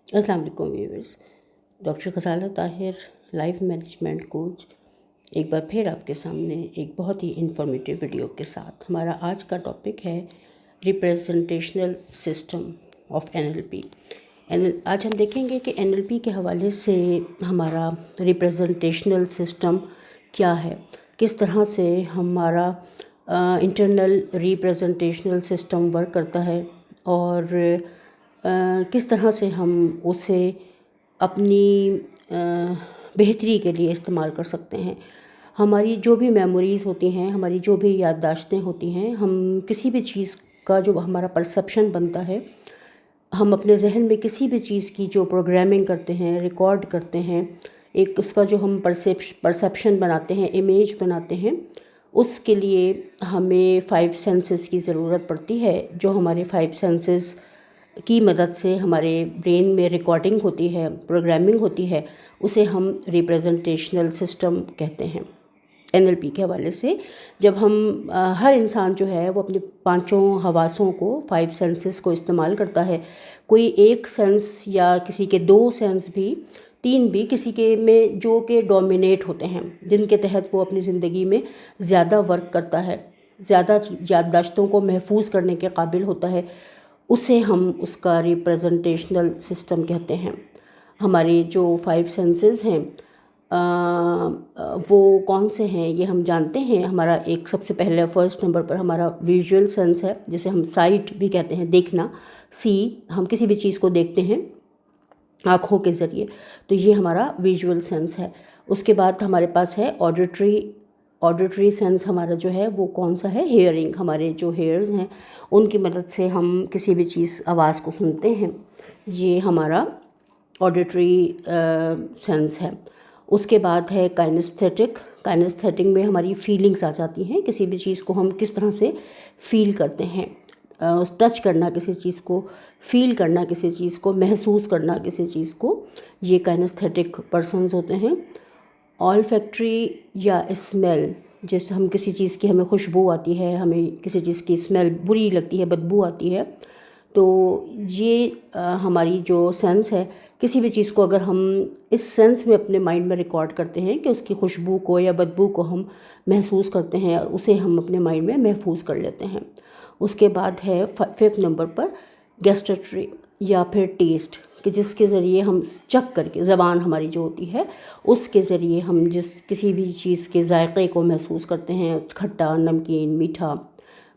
السلام علیکم viewers, doctor Ghazala Tahir life management coach ایک بار پھر آپ کے سامنے ایک بہت ہی انفارمیٹیو ویڈیو کے ساتھ۔ ہمارا آج کا ٹاپک ہے ریپریزنٹیشنل سسٹم آف NLP۔ آج ہم دیکھیں گے کہ NLP کے حوالے سے ہمارا ریپریزنٹیشنل سسٹم کیا ہے، کس طرح سے ہمارا انٹرنل ریپریزنٹیشنل سسٹم ورک کرتا ہے، اور کس طرح سے ہم اسے اپنی بہتری کے لیے استعمال کر سکتے ہیں۔ ہماری جو بھی میموریز ہوتی ہیں، ہماری جو بھی یادداشتیں ہوتی ہیں، ہم کسی بھی چیز کا جو ہمارا پرسیپشن بنتا ہے، ہم اپنے ذہن میں کسی بھی چیز کی جو پروگرامنگ کرتے ہیں، ریکارڈ کرتے ہیں، ایک اس کا جو ہم پرسیپشن بناتے ہیں، امیج بناتے ہیں، اس کے لیے ہمیں 5 سینسز کی ضرورت پڑتی ہے، جو ہمارے 5 سینسز کی مدد سے ہمارے برین میں ریکارڈنگ ہوتی ہے، پروگرامنگ ہوتی ہے، اسے ہم ریپریزنٹیشنل سسٹم کہتے ہیں۔ NLP کے حوالے سے جب ہم ہر انسان جو ہے وہ اپنے 5 حواسوں کو، 5 سینسز کو استعمال کرتا ہے۔ کوئی ایک سینس یا کسی کے 2 سینس بھی، 3 بھی، کسی کے میں جو کہ ڈومینیٹ ہوتے ہیں، جن کے تحت وہ اپنی زندگی میں زیادہ ورک کرتا ہے، زیادہ یادداشتوں کو محفوظ کرنے کے قابل ہوتا ہے، اسے ہم اس کا ریپریزنٹیشنل سسٹم کہتے ہیں۔ ہمارے جو 5 سینسز ہیں وہ کون سے ہیں یہ ہم جانتے ہیں۔ ہمارا ایک سب سے پہلے فرسٹ نمبر پر ہمارا ویژول سینس ہے، جسے ہم سائٹ بھی کہتے ہیں، دیکھنا، ہم کسی بھی چیز کو دیکھتے ہیں آنکھوں کے ذریعے، تو یہ ہمارا ویژول سینس ہے۔ اس کے بعد ہمارے پاس ہے آڈیٹری سینس، ہمارا جو ہے وہ کون سا ہے؟ ہیئرنگ۔ ہمارے جو ہیئرز ہیں ان کی مدد سے ہم کسی بھی چیز، آواز کو سنتے ہیں، یہ ہمارا آڈیٹری سینس ہے۔ اس کے بعد ہے کائنستھیٹک میں ہماری فیلنگس آ جاتی ہیں، کسی بھی چیز کو ہم کس طرح سے فیل کرتے ہیں، ٹچ کرنا کسی چیز کو، فیل کرنا کسی چیز کو، محسوس کرنا کسی چیز کو، یہ کائنستھیٹک پرسنز ہوتے ہیں۔ آلفیکٹری یا اسمیل، جیسے ہم کسی چیز کی، ہمیں خوشبو آتی ہے، ہمیں کسی چیز کی اسمیل بری لگتی ہے، بدبو آتی ہے، تو یہ ہماری جو سینس ہے، کسی بھی چیز کو اگر ہم اس سینس میں اپنے مائنڈ میں ریکارڈ کرتے ہیں کہ اس کی خوشبو کو یا بدبو کو ہم محسوس کرتے ہیں، اور اسے ہم اپنے مائنڈ میں محفوظ کر لیتے ہیں۔ اس کے بعد ہے 5 نمبر پر گیسٹیٹری یا پھر ٹیسٹ، کہ جس کے ذریعے ہم چکھ کر کے، زبان ہماری جو ہوتی ہے اس کے ذریعے ہم کسی بھی چیز کے ذائقے کو محسوس کرتے ہیں، کھٹا، نمکین، میٹھا،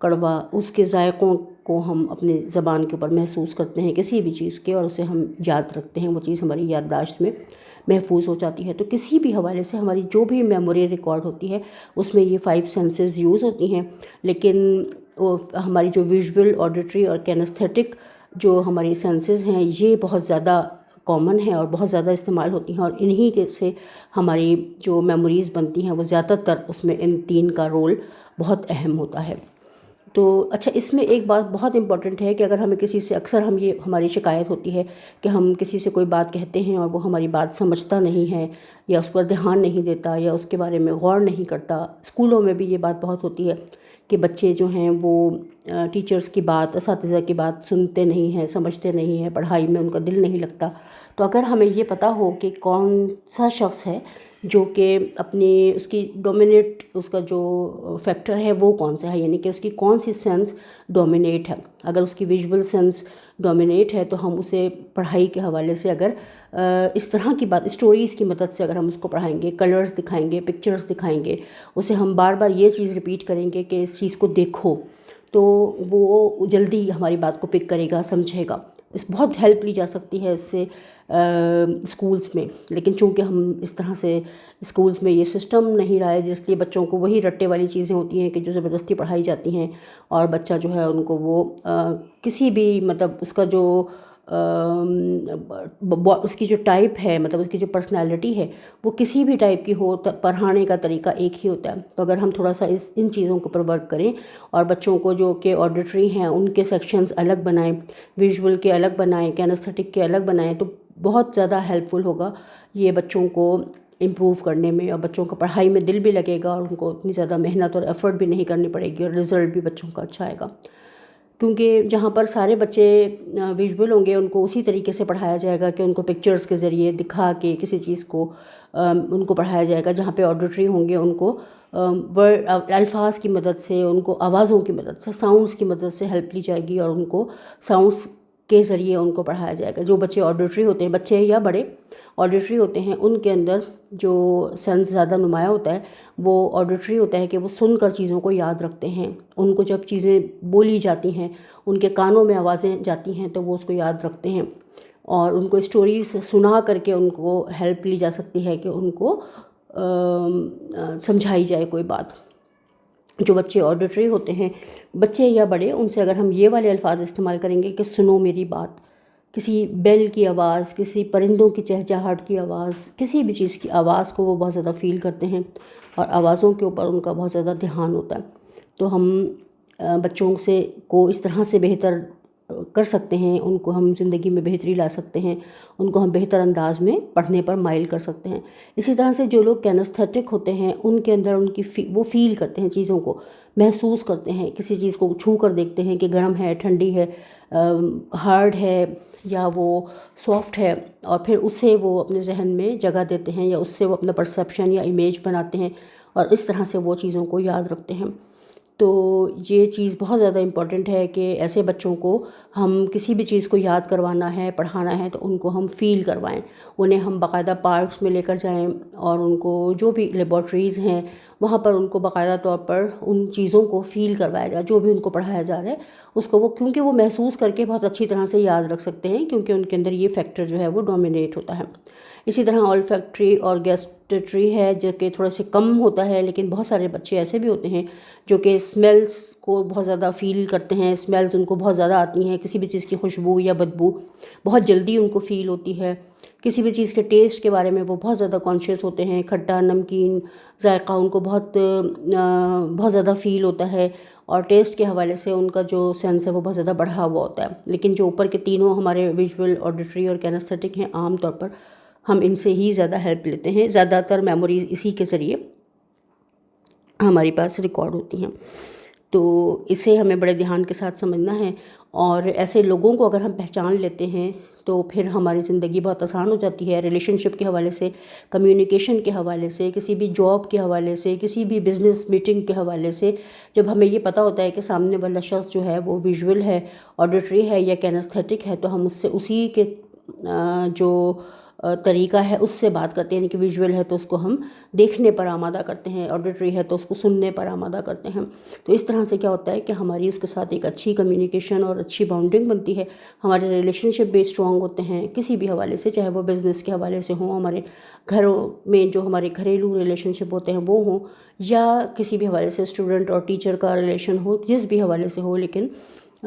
کڑوا، اس کے ذائقوں کو ہم اپنے زبان کے اوپر محسوس کرتے ہیں کسی بھی چیز کے، اور اسے ہم یاد رکھتے ہیں، وہ چیز ہماری یادداشت میں محفوظ ہو جاتی ہے۔ تو کسی بھی حوالے سے ہماری جو بھی میموری ریکارڈ ہوتی ہے اس میں یہ 5 سینسز یوز ہوتی ہیں، لیکن ہماری جو ویژول، آڈیٹری اور کینستھیٹک جو ہماری سینسز ہیں، یہ بہت زیادہ کامن ہے اور بہت زیادہ استعمال ہوتی ہیں، اور انہی کے سے ہماری جو میموریز بنتی ہیں وہ زیادہ تر اس میں ان 3 کا رول بہت اہم ہوتا ہے۔ تو اچھا، اس میں ایک بات بہت امپورٹنٹ ہے کہ اگر ہمیں کسی سے، اکثر یہ ہماری شکایت ہوتی ہے کہ ہم کسی سے کوئی بات کہتے ہیں اور وہ ہماری بات سمجھتا نہیں ہے، یا اس پر دھیان نہیں دیتا، یا اس کے بارے میں غور نہیں کرتا۔ اسکولوں میں بھی یہ بات بہت ہوتی ہے کہ بچے جو ہیں وہ ٹیچرز کی بات، اساتذہ کی بات سنتے نہیں ہیں، سمجھتے نہیں ہیں، پڑھائی میں ان کا دل نہیں لگتا۔ تو اگر ہمیں یہ پتہ ہو کہ کون سا شخص ہے جو کہ اپنی، اس کی ڈومینیٹ، اس کا جو فیکٹر ہے وہ کون سا ہے، یعنی کہ اس کی کون سی سینس ڈومینیٹ ہے، اگر اس کی ویژول سینس ڈومینیٹ ہے تو ہم اسے پڑھائی کے حوالے سے اگر اس طرح کی بات، اسٹوریز کی مدد سے اگر ہم اس کو پڑھائیں گے، کلرز دکھائیں گے، پکچرز دکھائیں گے، اسے ہم بار بار یہ چیز ریپیٹ کریں گے کہ اس چیز کو دیکھو، تو وہ جلدی ہماری بات کو پک کرے گا، سمجھے گا۔ اس بہت ہیلپ لی جا سکتی ہے اس سے اسکولز میں، لیکن چونکہ ہم اس طرح سے اسکولز میں یہ سسٹم نہیں رہا ہے، جس لیے بچوں کو وہی رٹے والی چیزیں ہوتی ہیں کہ جو زبردستی پڑھائی جاتی ہیں، اور بچہ جو ہے ان کو وہ کسی بھی، مطلب اس کا جو اس کی جو ٹائپ ہے، مطلب اس کی جو پرسنالٹی ہے، وہ کسی بھی ٹائپ کی ہو، پڑھانے کا طریقہ ایک ہی ہوتا ہے۔ تو اگر ہم تھوڑا سا ان چیزوں کے اوپر ورک کریں، اور بچوں کو جو کہ آڈیٹری ہیں ان کے سیکشنز الگ بنائیں، ویژول کے الگ بنائیں، کینستھیٹک کے الگ بنائیں، تو بہت زیادہ ہیلپ فل ہوگا یہ بچوں کو امپروو کرنے میں، اور بچوں کا پڑھائی میں دل بھی لگے گا، اور ان کو اتنی زیادہ محنت اور ایفرٹ بھی نہیں کرنی پڑے گی، اور رزلٹ بھی بچوں کا اچھا آئے گا۔ کیونکہ جہاں پر سارے بچے ویژول ہوں گے ان کو اسی طریقے سے پڑھایا جائے گا کہ ان کو پکچرز کے ذریعے دکھا کے کسی چیز کو ان کو پڑھایا جائے گا. جہاں پہ آڈیٹری ہوں گے ان کو الفاظ کی مدد سے، ان کو آوازوں کی مدد سے، ساؤنڈس کی مدد سے ہیلپ لی جائے گی اور ان کو ساؤنڈس کے ذریعے ان کو پڑھایا جائے گا. جو بچے آڈیٹری ہوتے ہیں، بچے یا بڑے آڈیٹری ہوتے ہیں، ان کے اندر جو سینس زیادہ نمایاں ہوتا ہے وہ آڈیٹری ہوتا ہے کہ وہ سن کر چیزوں کو یاد رکھتے ہیں. ان کو جب چیزیں بولی جاتی ہیں، ان کے کانوں میں آوازیں جاتی ہیں تو وہ اس کو یاد رکھتے ہیں. اور ان کو اسٹوریز سنا کر کے ان کو ہیلپ لی جا سکتی ہے کہ ان کو سمجھائی جائے کوئی بات. جو بچے آڈیٹری ہوتے ہیں، بچے یا بڑے، ان سے اگر ہم یہ والے الفاظ استعمال کریں گے کہ سنو میری بات، کسی بیل کی آواز، کسی پرندوں کی چہچہاہٹ کی آواز، کسی بھی چیز کی آواز کو وہ بہت زیادہ فیل کرتے ہیں اور آوازوں کے اوپر ان کا بہت زیادہ دھیان ہوتا ہے. تو ہم بچوں کو اس طرح سے بہتر کر سکتے ہیں، ان کو ہم زندگی میں بہتری لا سکتے ہیں، ان کو ہم بہتر انداز میں پڑھنے پر مائل کر سکتے ہیں. اسی طرح سے جو لوگ کینستھیٹک ہوتے ہیں، ان کے اندر وہ فیل کرتے ہیں، چیزوں کو محسوس کرتے ہیں، کسی چیز کو چھو کر دیکھتے ہیں کہ گرم ہے، ٹھنڈی ہے، ہارڈ ہے یا وہ سافٹ ہے، اور پھر اسے وہ اپنے ذہن میں جگہ دیتے ہیں یا اس سے وہ اپنا پرسیپشن یا امیج بناتے ہیں اور اس طرح سے وہ چیزوں کو یاد رکھتے ہیں. تو یہ چیز بہت زیادہ امپورٹنٹ ہے کہ ایسے بچوں کو ہم کسی بھی چیز کو یاد کروانا ہے، پڑھانا ہے، تو ان کو ہم فیل کروائیں. انہیں ہم باقاعدہ پارکس میں لے کر جائیں اور ان کو جو بھی لیبارٹریز ہیں وہاں پر ان کو باقاعدہ طور پر ان چیزوں کو فیل کروایا جائے جو بھی ان کو پڑھایا جا رہا ہے اس کو. کیونکہ وہ محسوس کر کے بہت اچھی طرح سے یاد رکھ سکتے ہیں، کیونکہ ان کے اندر یہ فیکٹر جو ہے وہ ڈومینیٹ ہوتا ہے. اسی طرح olfactory اور gustatory ہے جو کہ تھوڑا سے کم ہوتا ہے، لیکن بہت سارے بچے ایسے بھی ہوتے ہیں جو کہ اسمیلس کو بہت زیادہ فیل کرتے ہیں. اسمیلز ان کو بہت زیادہ آتی ہیں، کسی بھی چیز کی خوشبو یا بدبو بہت جلدی ان کو فیل ہوتی ہے. کسی بھی چیز کے ٹیسٹ کے بارے میں وہ بہت زیادہ کانشیس ہوتے ہیں، کھٹا، نمکین ذائقہ ان کو بہت زیادہ فیل ہوتا ہے، اور ٹیسٹ کے حوالے سے ان کا جو سینس ہے وہ بہت زیادہ بڑھا ہوا ہوتا ہے. لیکن جو اوپر کے تینوں ہمارے ویژول، آڈیٹری اور کینستھیٹک ہیں، عام طور پر ہم ان سے ہی زیادہ ہیلپ لیتے ہیں. زیادہ تر میموریز اسی کے ذریعے ہمارے پاس ریکارڈ ہوتی ہیں. تو اسے ہمیں بڑے دھیان کے ساتھ سمجھنا ہے، اور ایسے لوگوں کو اگر ہم پہچان لیتے ہیں تو پھر ہماری زندگی بہت آسان ہو جاتی ہے. ریلیشن شپ کے حوالے سے، کمیونیکیشن کے حوالے سے، کسی بھی جاب کے حوالے سے، کسی بھی بزنس میٹنگ کے حوالے سے، جب ہمیں یہ پتہ ہوتا ہے کہ سامنے والا شخص جو ہے وہ ویژول ہے، آڈیٹری ہے یا کینستھیٹک ہے، تو ہم اس سے اسی کے جو طریقہ ہے اس سے بات کرتے ہیں. یعنی کہ ویژول ہے تو اس کو ہم دیکھنے پر آمادہ کرتے ہیں، آڈیٹری ہے تو اس کو سننے پر آمادہ کرتے ہیں. تو اس طرح سے کیا ہوتا ہے کہ ہماری اس کے ساتھ ایک اچھی کمیونیکیشن اور اچھی باؤنڈنگ بنتی ہے. ہمارے ریلیشن شپ بھی اسٹرانگ ہوتے ہیں کسی بھی حوالے سے، چاہے وہ بزنس کے حوالے سے ہوں، ہمارے گھروں میں جو ہمارے گھریلو ریلیشن شپ ہوتے ہیں وہ ہوں، یا کسی بھی حوالے سے اسٹوڈنٹ اور ٹیچر کا ریلیشن ہو، جس بھی حوالے سے ہو، لیکن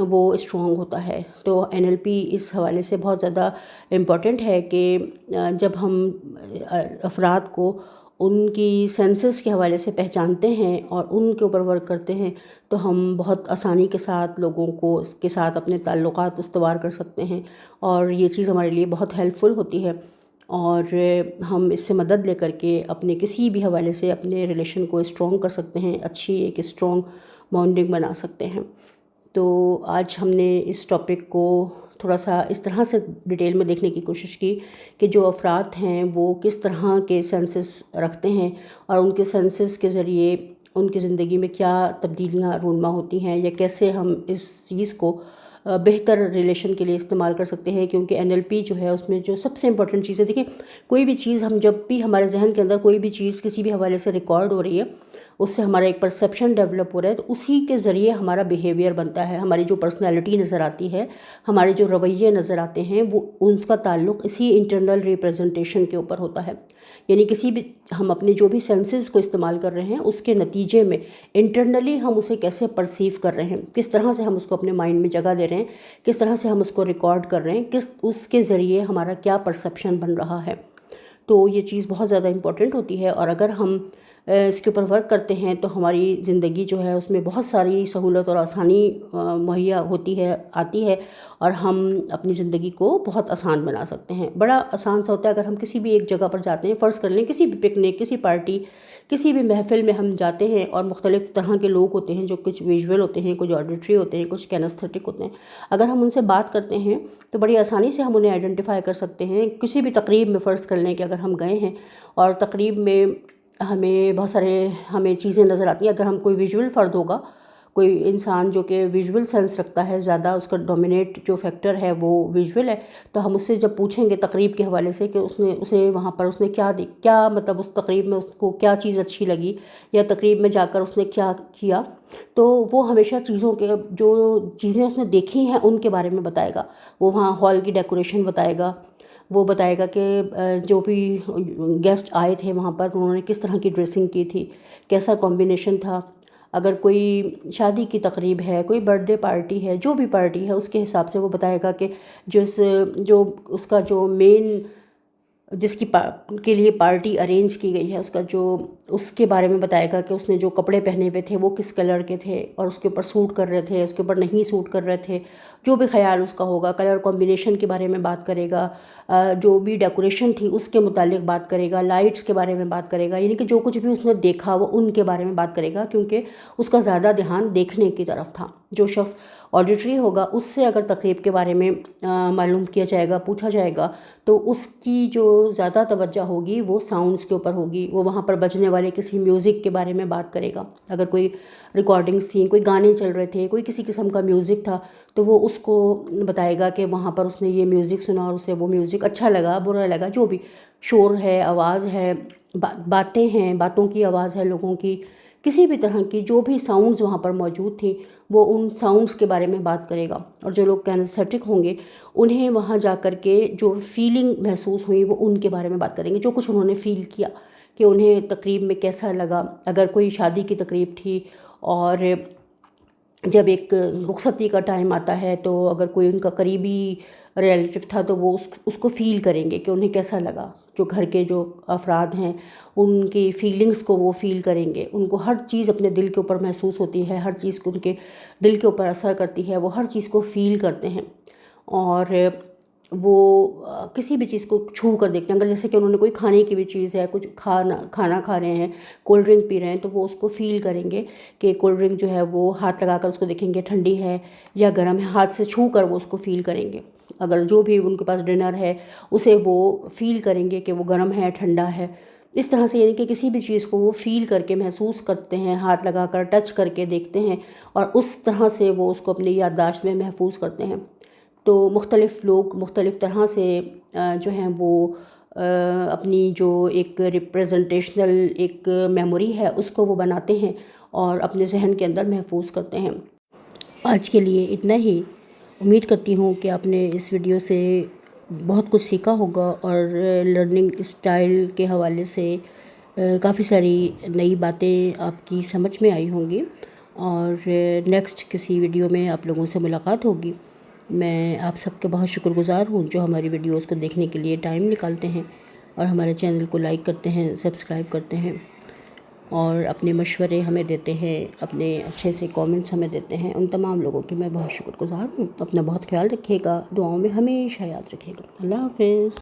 وہ اسٹرانگ ہوتا ہے. تو NLP اس حوالے سے بہت زیادہ امپورٹنٹ ہے کہ جب ہم افراد کو ان کی سینسز کے حوالے سے پہچانتے ہیں اور ان کے اوپر ورک کرتے ہیں تو ہم بہت آسانی کے ساتھ لوگوں کو اس کے ساتھ اپنے تعلقات استوار کر سکتے ہیں، اور یہ چیز ہمارے لیے بہت ہیلپ فل ہوتی ہے. اور ہم اس سے مدد لے کر کے اپنے کسی بھی حوالے سے اپنے ریلیشن کو اسٹرانگ کر سکتے ہیں، اچھی ایک اسٹرانگ بانڈنگ بنا سکتے ہیں. تو آج ہم نے اس ٹاپک کو تھوڑا سا اس طرح سے ڈیٹیل میں دیکھنے کی کوشش کی کہ جو افراد ہیں وہ کس طرح کے سینسز رکھتے ہیں، اور ان کے سینسز کے ذریعے ان کی زندگی میں کیا تبدیلیاں رونما ہوتی ہیں، یا کیسے ہم اس چیز کو بہتر ریلیشن کے لیے استعمال کر سکتے ہیں. کیونکہ NLP جو ہے اس میں جو سب سے امپورٹنٹ چیز ہے، دیکھیں کوئی بھی چیز ہم جب بھی ہمارے ذہن کے اندر کوئی بھی چیز کسی بھی حوالے سے ریکارڈ ہو رہی ہے، اس سے ہمارا ایک پرسیپشن ڈیولپ ہو رہا ہے، تو اسی کے ذریعے ہمارا بیہیویئر بنتا ہے، ہماری جو پرسنالٹی نظر آتی ہے، ہمارے جو رویے نظر آتے ہیں، وہ ان کا تعلق اسی انٹرنل ریپریزنٹیشن کے اوپر ہوتا ہے. یعنی کسی بھی ہم اپنے جو بھی سینسز کو استعمال کر رہے ہیں اس کے نتیجے میں انٹرنلی ہم اسے کیسے پرسیو کر رہے ہیں، کس طرح سے ہم اس کو اپنے مائنڈ میں جگہ دے رہے ہیں، کس طرح سے ہم اس کو ریکارڈ کر رہے ہیں، اس کے ذریعے ہمارا کیا پرسیپشن بن رہا ہے. تو یہ چیز بہت زیادہ امپورٹنٹ ہوتی ہے. اور اگر ہم اس کے اوپر ورک کرتے ہیں تو ہماری زندگی جو ہے اس میں بہت ساری سہولت اور آسانی مہیا ہوتی ہے، آتی ہے، اور ہم اپنی زندگی کو بہت آسان بنا سکتے ہیں۔ بڑا آسان سا ہوتا ہے اگر ہم کسی بھی ایک جگہ پر جاتے ہیں، فرض کر لیں کسی بھی پکنک، کسی پارٹی، کسی بھی محفل میں ہم جاتے ہیں، اور مختلف طرح کے لوگ ہوتے ہیں جو کچھ ویژول ہوتے ہیں، کچھ آڈیٹری ہوتے ہیں، کچھ کینستھیٹک ہوتے ہیں۔ اگر ہم ان سے بات کرتے ہیں تو بڑی آسانی سے ہم انہیں آئیڈینٹیفائی کر سکتے ہیں۔ کسی بھی تقریب میں فرض کر لیں کہ اگر ہم گئے ہیں اور تقریب میں ہمیں بہت سارے چیزیں نظر آتی ہیں، اگر ہم کوئی ویژول فرد ہوگا، کوئی انسان جو کہ ویژول سینس رکھتا ہے، زیادہ اس کا ڈومینیٹ جو فیکٹر ہے وہ ویژول ہے، تو ہم اس سے جب پوچھیں گے تقریب کے حوالے سے کہ اسے وہاں پر اس نے کیا مطلب اس تقریب میں اس کو کیا چیز اچھی لگی، یا تقریب میں جا کر اس نے کیا کیا، تو وہ ہمیشہ جو چیزیں اس نے دیکھی ہیں ان کے بارے میں بتائے گا۔ وہ وہاں ہال کی ڈیکوریشن بتائے گا، وہ بتائے گا کہ جو بھی گیسٹ آئے تھے وہاں پر انہوں نے کس طرح کی ڈریسنگ کی تھی، کیسا کمبینیشن تھا۔ اگر کوئی شادی کی تقریب ہے، کوئی برتھ ڈے پارٹی ہے، جو بھی پارٹی ہے اس کے حساب سے وہ بتائے گا کہ جو اس کا جو مین جس کے لیے پارٹی ارینج کی گئی ہے، اس کے بارے میں بتائے گا کہ اس نے جو کپڑے پہنے ہوئے تھے وہ کس کلر کے تھے اور اس کے اوپر سوٹ کر رہے تھے، اس کے اوپر نہیں سوٹ کر رہے تھے، جو بھی خیال اس کا ہوگا۔ کلر کمبینیشن کے بارے میں بات کرے گا، جو بھی ڈیکوریشن تھی اس کے متعلق بات کرے گا، لائٹس کے بارے میں بات کرے گا، یعنی کہ جو کچھ بھی اس نے دیکھا وہ ان کے بارے میں بات کرے گا، کیونکہ اس کا زیادہ دھیان دیکھنے کی طرف تھا۔ جو شخص آڈیٹری ہوگا اس سے اگر تقریب کے بارے میں معلوم کیا جائے گا، پوچھا جائے گا، تو اس کی جو زیادہ توجہ ہوگی وہ ساؤنڈز کے اوپر ہوگی۔ وہ وہاں پر بجنے والے کسی میوزک کے بارے میں بات کرے گا۔ اگر کوئی ریکارڈنگز تھیں، کوئی گانے چل رہے تھے، کوئی کسی قسم کا میوزک تھا، تو وہ اس کو بتائے گا کہ وہاں پر اس نے یہ میوزک سنا اور اسے وہ میوزک اچھا لگا، برا لگا، جو بھی شور ہے، آواز ہے، باتیں ہیں، باتوں کی آواز ہے لوگوں کی، کسی بھی طرح کی جو بھی ساؤنڈز وہاں پر موجود تھیں وہ ان ساؤنڈز کے بارے میں بات کرے گا۔ اور جو لوگ کینستھیٹک ہوں گے انہیں وہاں جا کر کے جو فیلنگ محسوس ہوئی وہ ان کے بارے میں بات کریں گے، جو کچھ انہوں نے فیل کیا کہ انہیں تقریب میں کیسا لگا۔ اگر کوئی شادی کی تقریب تھی اور جب ایک رخصتی کا ٹائم آتا ہے تو اگر کوئی ان کا قریبی ریلیٹیو تھا تو وہ اس کو فیل کریں گے کہ انہیں کیسا لگا۔ جو گھر کے جو افراد ہیں ان کی فیلنگز کو وہ فیل کریں گے، ان کو ہر چیز اپنے دل کے اوپر محسوس ہوتی ہے، ہر چیز کو ان کے دل کے اوپر اثر کرتی ہے، وہ ہر چیز کو فیل کرتے ہیں، اور وہ کسی بھی چیز کو چھو کر دیکھتے ہیں۔ اگر جیسے کہ انہوں نے کوئی کھانے کی بھی چیز ہے، کچھ کھانا کھا رہے ہیں، کولڈ ڈرنک پی رہے ہیں، تو وہ اس کو فیل کریں گے کہ کولڈ ڈرنک جو ہے وہ ہاتھ لگا کر اس کو دیکھیں گے ٹھنڈی ہے یا گرم ہے، ہاتھ سے چھو کر وہ اس کو فیل کریں گے۔ اگر جو بھی ان کے پاس ڈنر ہے اسے وہ فیل کریں گے کہ وہ گرم ہے، ٹھنڈا ہے۔ اس طرح سے یعنی کہ کسی بھی چیز کو وہ فیل کر کے محسوس کرتے ہیں، ہاتھ لگا کر ٹچ کر کے دیکھتے ہیں، اور اس طرح سے وہ اس کو اپنی یادداشت میں محفوظ کرتے ہیں۔ تو مختلف لوگ مختلف طرح سے جو ہیں وہ اپنی جو ایک ریپریزنٹیشنل ایک میموری ہے اس کو وہ بناتے ہیں اور اپنے ذہن کے اندر محفوظ کرتے ہیں۔ آج کے لیے اتنا ہی۔ امید کرتی ہوں کہ آپ نے اس ویڈیو سے بہت کچھ سیکھا ہوگا اور لرننگ اسٹائل کے حوالے سے کافی ساری نئی باتیں آپ کی سمجھ میں آئی ہوں گی، اور نیکسٹ کسی ویڈیو میں آپ لوگوں سے ملاقات ہوگی۔ میں آپ سب کے بہت شکر گزار ہوں جو ہماری ویڈیوز کو دیکھنے کے لیے ٹائم نکالتے ہیں اور ہمارے چینل کو لائک کرتے ہیں، سبسکرائب کرتے ہیں، اور اپنے مشورے ہمیں دیتے ہیں، اپنے اچھے سے کامنٹس ہمیں دیتے ہیں۔ ان تمام لوگوں کی میں بہت شکر گزار ہوں۔ اپنا بہت خیال رکھیے گا، دعاؤں میں ہمیشہ یاد رکھیے گا۔ اللہ حافظ۔